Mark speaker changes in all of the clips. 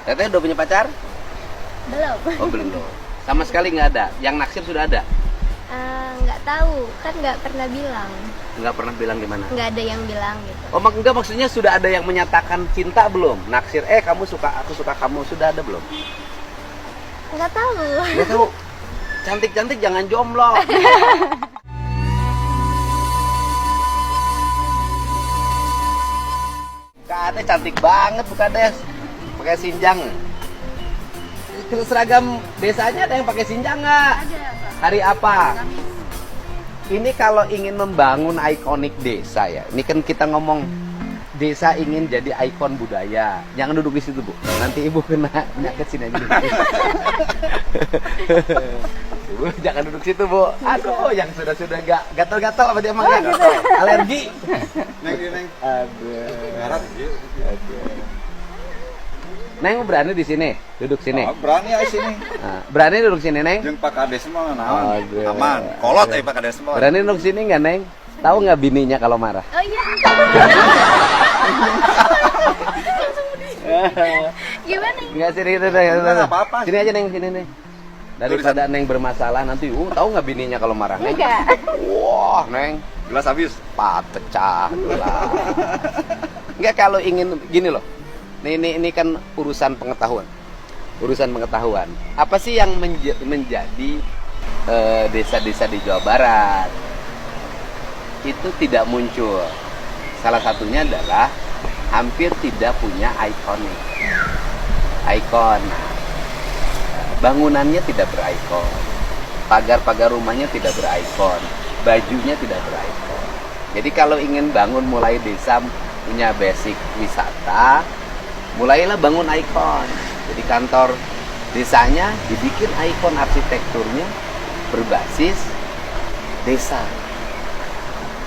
Speaker 1: Teteh udah punya pacar?
Speaker 2: Belum.
Speaker 1: Oh belum. Sama sekali nggak ada. Yang naksir sudah ada?
Speaker 2: Nggak tahu, kan nggak pernah bilang.
Speaker 1: Nggak pernah bilang gimana?
Speaker 2: Nggak ada yang bilang gitu.
Speaker 1: Oh enggak, maksudnya sudah ada yang menyatakan cinta belum? Naksir, kamu suka, aku suka kamu, sudah ada belum?
Speaker 2: Nggak tahu.
Speaker 1: Nggak tahu. Cantik-cantik jangan jomblo. Kak Ade cantik banget Bu Kades. Pakai sinjang. Seragam desanya ada yang pakai sinjang nggak?
Speaker 2: Ada, Pak.
Speaker 1: Hari apa? Ini kalau ingin membangun ikonik desa ya. Ini kan kita ngomong desa ingin jadi ikon budaya. Jangan duduk di situ, Bu. Nanti Ibu kena penyakit sini aja. Ibu jangan duduk situ, Bu. Aduh, yang sudah nggak gatal-gatal apa dia mah nggak?
Speaker 2: Gitu.
Speaker 1: Alergi.
Speaker 3: Neng.
Speaker 1: Aduh. Neng berani di sini, duduk sini.
Speaker 3: Oh, berani ya sini.
Speaker 1: Nah, berani duduk sini, Neng.
Speaker 3: Jeung Pak Kades mah naon?
Speaker 1: Aduh.
Speaker 3: Aman. Kolot Pak Kades mah.
Speaker 1: Berani duduk sini nggak, Neng? Tahu nggak bininya kalau marah?
Speaker 2: Oh iya. Gimana?
Speaker 1: Nggak sini, Neng.
Speaker 3: Nggak apa-apa.
Speaker 1: Sini aja, Neng, sini, Neng. Daripada Neng bermasalah nanti, tahu nggak bininya kalau marah, Neng?
Speaker 2: Enggak.
Speaker 1: Wah, Neng,
Speaker 3: Gelas habis.
Speaker 1: pecah gelas. Nggak, kalau ingin gini loh. Ini kan urusan pengetahuan. Urusan pengetahuan. Apa sih yang menjadi desa-desa di Jawa Barat itu tidak muncul? Salah satunya adalah hampir tidak punya ikonik. Ikon. Bangunannya tidak berikon. Pagar-pagar rumahnya tidak berikon. Bajunya tidak berikon. Jadi kalau ingin bangun mulai desa punya basic wisata, mulailah bangun ikon. Jadi kantor desanya dibikin ikon arsitekturnya berbasis desa.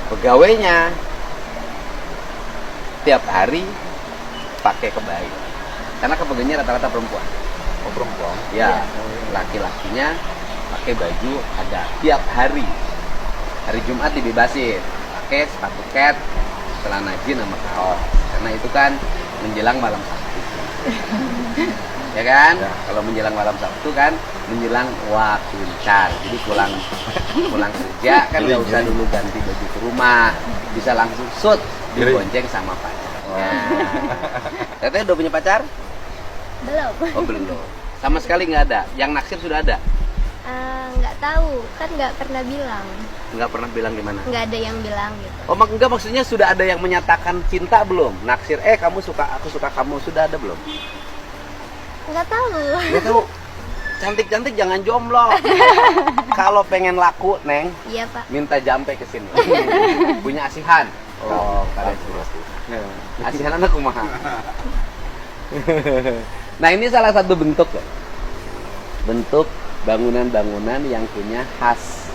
Speaker 1: Pegawainya tiap hari pakai kebaya. Karena pegawainya rata-rata perempuan.
Speaker 3: Oh, perempuan.
Speaker 1: Ya, laki-lakinya pakai baju ada tiap hari. Hari Jumat dibebasin, pakai sepatu cat, celana jeans sama kaos. Karena itu kan menjelang malam Sabtu. Ya kan?
Speaker 3: Ya.
Speaker 1: Kalau menjelang malam Sabtu kan menjelang waktu kencar. Jadi pulang kerja kan nggak usah dulu ganti baju ke rumah, bisa langsung shoot dibonceng sama pacarnya. Teteh udah punya pacar?
Speaker 2: Belum.
Speaker 1: Oh belum. Sama sekali nggak ada. Yang naksir sudah ada?
Speaker 2: Nggak tahu, kan nggak pernah bilang.
Speaker 1: Nggak pernah bilang gimana?
Speaker 2: Nggak ada yang bilang gitu.
Speaker 1: Oh enggak, maksudnya sudah ada yang menyatakan cinta belum? Naksir, kamu suka, aku suka kamu, sudah ada belum?
Speaker 2: Nggak tahu.
Speaker 1: Nggak tahu. Cantik-cantik jangan jomblo. Kalau pengen laku, Neng,
Speaker 2: Iya, Pak.
Speaker 1: minta jampe ke sini. Punya asihan. Oh, kalian sudah. Asihan anak kumaha. Nah, ini salah satu bentuk ya. Bentuk bangunan-bangunan yang punya khas.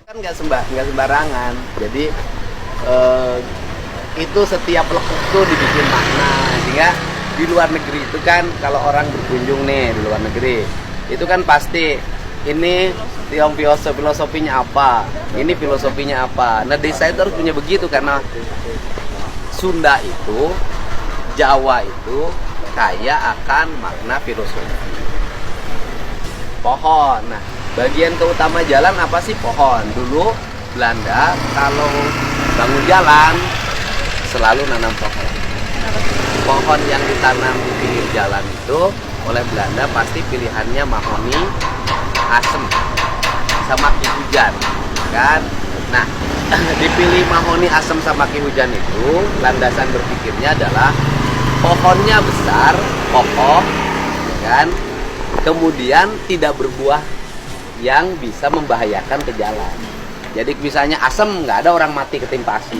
Speaker 1: Kan nggak sembarangan. Jadi itu setiap lekuk tuh dibikin makna. Sehingga di luar negeri itu kan kalau orang berkunjung nih di luar negeri, itu kan pasti ini filosofinya apa, ini filosofinya apa. Nah, desa itu harus punya begitu karena Sunda itu, Jawa itu kaya akan makna filosofi. Pohon. Nah, bagian keutama jalan apa sih? Pohon. Dulu Belanda kalau bangun jalan selalu nanam pohon. Pohon yang ditanam di pinggir jalan itu oleh Belanda pasti pilihannya mahoni, asem, sama ki hujan, kan? Nah, dipilih mahoni, asem, sama ki hujan itu landasan berpikirnya adalah pohonnya besar, kokoh, kan? Kemudian tidak berbuah yang bisa membahayakan ke jalan. Jadi misalnya asem, nggak ada orang mati ketimpa asin.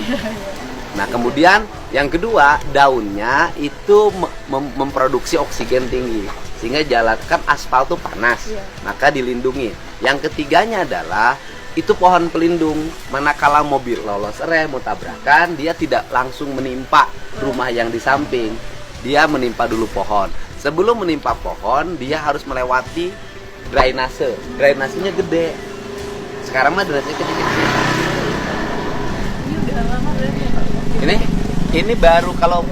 Speaker 1: Nah, kemudian yang kedua, daunnya itu memproduksi oksigen tinggi sehingga jalan, kan aspal tuh panas, maka dilindungi. Yang ketiganya adalah itu pohon pelindung, manakala mobil lolos rem mau tabrakan, dia tidak langsung menimpa rumah yang di samping, dia menimpa dulu pohon. Sebelum menimpa pohon, dia harus melewati drainase. Drainasenya gede. Sekarang mah drainasenya kecil-kecil.
Speaker 2: Ini udah lama berarti ya, Pak?
Speaker 1: Ini baru, kalau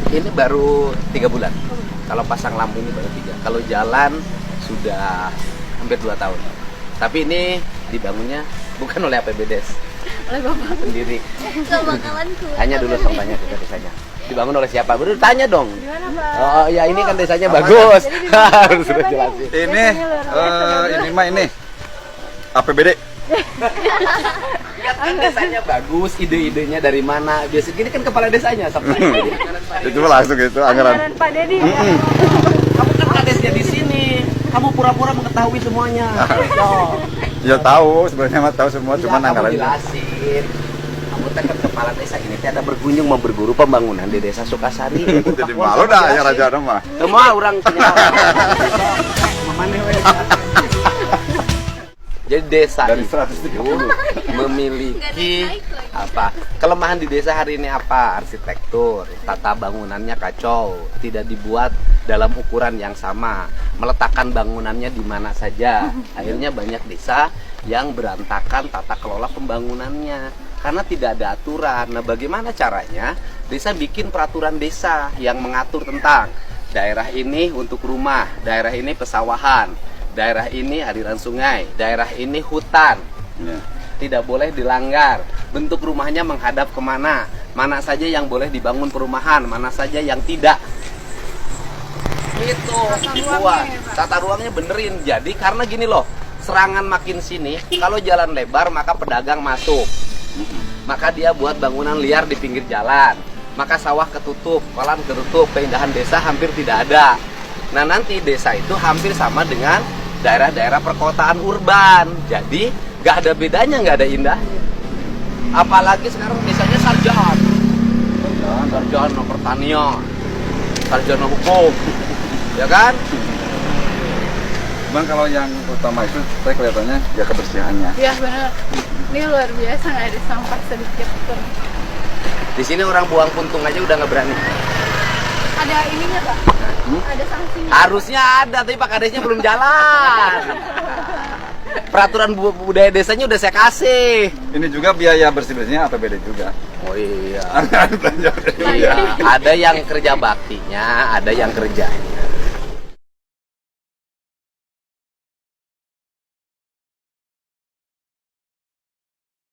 Speaker 1: ini baru 3 bulan. Kalau pasang lampu ini baru 3. Kalau jalan sudah hampir 2 tahun. Tapi ini dibangunnya bukan oleh APBDes,
Speaker 2: Oleh bapak.
Speaker 1: sendiri.
Speaker 2: Ke bakalanku.
Speaker 1: Tanya dulu sama tanya ke desanya. Dibangun oleh siapa? Baru tanya dong.
Speaker 2: Gimana Pak?
Speaker 1: Oh ya ini kan desanya bagus. Harus sudah jelasin.
Speaker 3: Ini mah ini APBD.
Speaker 1: Lihat kan desanya bagus, ide-idenya dari mana? Biasa gini kan kepala desanya sampai.
Speaker 3: Itu mah langsung gitu anggaran.
Speaker 2: Pak Dedi.
Speaker 1: Kamu kan kadesnya di sini. Kamu pura-pura mengetahui semuanya. Yo.
Speaker 3: Ya tahu, sebenarnya mah tahu semua,
Speaker 1: Iya,
Speaker 3: cuman
Speaker 1: kamu
Speaker 3: anggarannya.
Speaker 1: jelasin. Kamu kan kepala desa ini teh ada berkunjung mau berguru pembangunan di desa Sukasari.
Speaker 3: Jadi malu dah ya raja mah.
Speaker 1: Semua orang punya. Mamane we. Jadi desa
Speaker 3: Dari
Speaker 1: itu
Speaker 3: 130.
Speaker 1: memiliki apa? Kelemahan di desa hari ini apa? Arsitektur, tata bangunannya kacau, tidak dibuat dalam ukuran yang sama, meletakkan bangunannya di mana saja. Akhirnya banyak desa yang berantakan tata kelola pembangunannya karena tidak ada aturan. Nah, bagaimana caranya? Desa bikin peraturan desa yang mengatur tentang daerah ini untuk rumah, daerah ini pesawahan, daerah ini aliran sungai, daerah ini hutan.
Speaker 3: Ya.
Speaker 1: Tidak boleh dilanggar. Bentuk rumahnya menghadap kemana, mana saja yang boleh dibangun perumahan, mana saja yang tidak. Itu dibuat. Tata ruangnya benerin. Jadi karena gini loh, serangan makin sini, kalau jalan lebar maka pedagang masuk. Maka dia buat bangunan liar di pinggir jalan. Maka sawah ketutup, kolam ketutup, keindahan desa hampir tidak ada. Nah nanti desa itu hampir sama dengan daerah-daerah perkotaan urban. Jadi nggak ada bedanya, nggak ada indahnya. Apalagi sekarang desanya sarjana, sarjana pertanian, sarjana hukum, ya kan?
Speaker 3: Cuman kalau yang utama itu saya kelihatannya ya kebersihannya.
Speaker 4: Iya benar. Ini luar biasa, nggak ada sampah sedikit pun.
Speaker 1: Di sini orang buang puntung aja udah nggak berani.
Speaker 4: Ada ininya Pak? Ada sanksinya?
Speaker 1: Harusnya ada, tapi Pak Kadesnya belum jalan. Peraturan budaya desanya udah saya kasih.
Speaker 3: Ini juga biaya bersih-bersihnya APBD juga.
Speaker 1: Oh iya.
Speaker 3: Anggaran belanja.
Speaker 1: Iya, ada yang kerja baktinya, ada yang kerjanya.